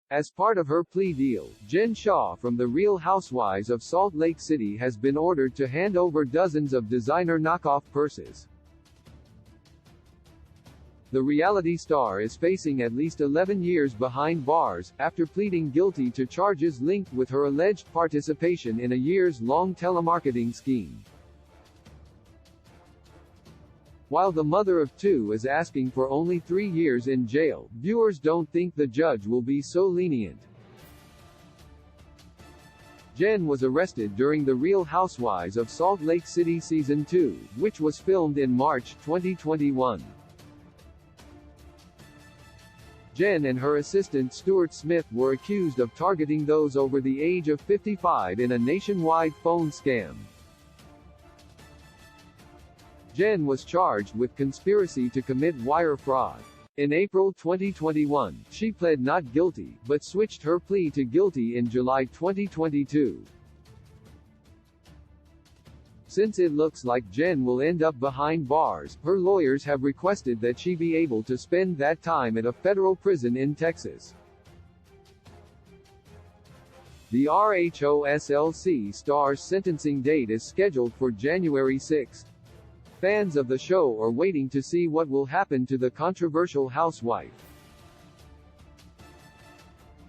As part of her plea deal, Jen Shah from The Real Housewives of Salt Lake City has been ordered to hand over dozens of designer knockoff purses. The reality star is facing at least 11 years behind bars, after pleading guilty to charges linked with her alleged participation in a years-long telemarketing scheme. While the mother of two is asking for only 3 years in jail, viewers don't think the judge will be so lenient. Jen was arrested during The Real Housewives of Salt Lake City Season 2, which was filmed in March 2021. Jen and her assistant Stuart Smith were accused of targeting those over the age of 55 in a nationwide phone scam. Jen was charged with conspiracy to commit wire fraud. In April 2021, she pled not guilty, but switched her plea to guilty in July 2022. Since it looks like Jen will end up behind bars, her lawyers have requested that she be able to spend that time at a federal prison in Texas. The RHOSLC star's sentencing date is scheduled for January 6. Fans of the show are waiting to see what will happen to the controversial housewife.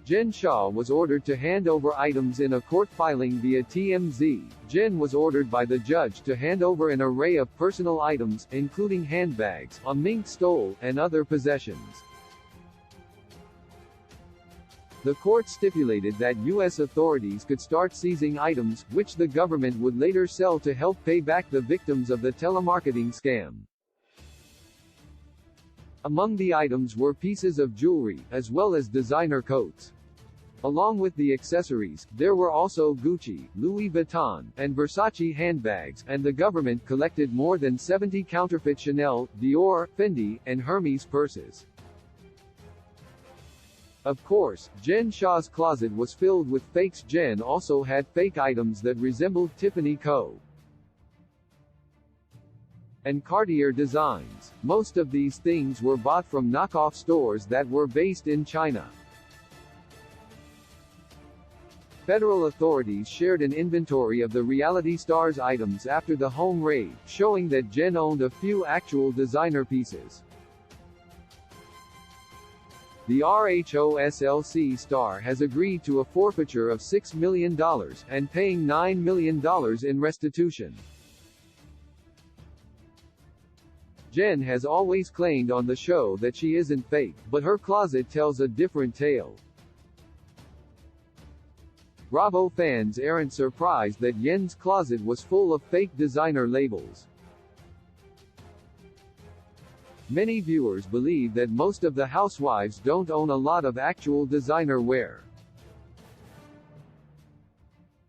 Jen Shah was ordered to hand over items in a court filing via TMZ. Jen was ordered by the judge to hand over an array of personal items, including handbags, a mink stole, and other possessions. The court stipulated that U.S. authorities could start seizing items, which the government would later sell to help pay back the victims of the telemarketing scam. Among the items were pieces of jewelry, as well as designer coats. Along with the accessories, there were also Gucci, Louis Vuitton, and Versace handbags, and the government collected more than 70 counterfeit Chanel, Dior, Fendi, and Hermes purses. Of course, Jen Shah's closet was filled with fakes. Jen also had fake items that resembled Tiffany Co. and Cartier designs. Most of these things were bought from knockoff stores that were based in China. Federal authorities shared an inventory of the reality star's items after the home raid, showing that Jen owned a few actual designer pieces. The RHOSLC star has agreed to a forfeiture of $6 million, and paying $9 million in restitution. Jen has always claimed on the show that she isn't fake, but her closet tells a different tale. Bravo fans aren't surprised that Jen's closet was full of fake designer labels. Many viewers believe that most of the housewives don't own a lot of actual designer wear.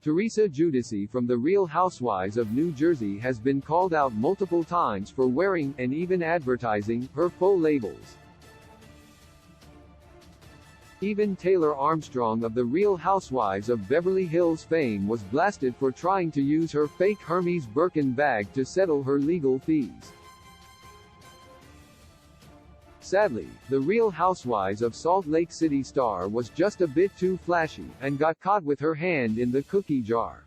Teresa Giudice from The Real Housewives of New Jersey has been called out multiple times for wearing, and even advertising, her faux labels. Even Taylor Armstrong of The Real Housewives of Beverly Hills fame was blasted for trying to use her fake Hermes Birkin bag to settle her legal fees. Sadly, The Real Housewives of Salt Lake City star was just a bit too flashy, and got caught with her hand in the cookie jar.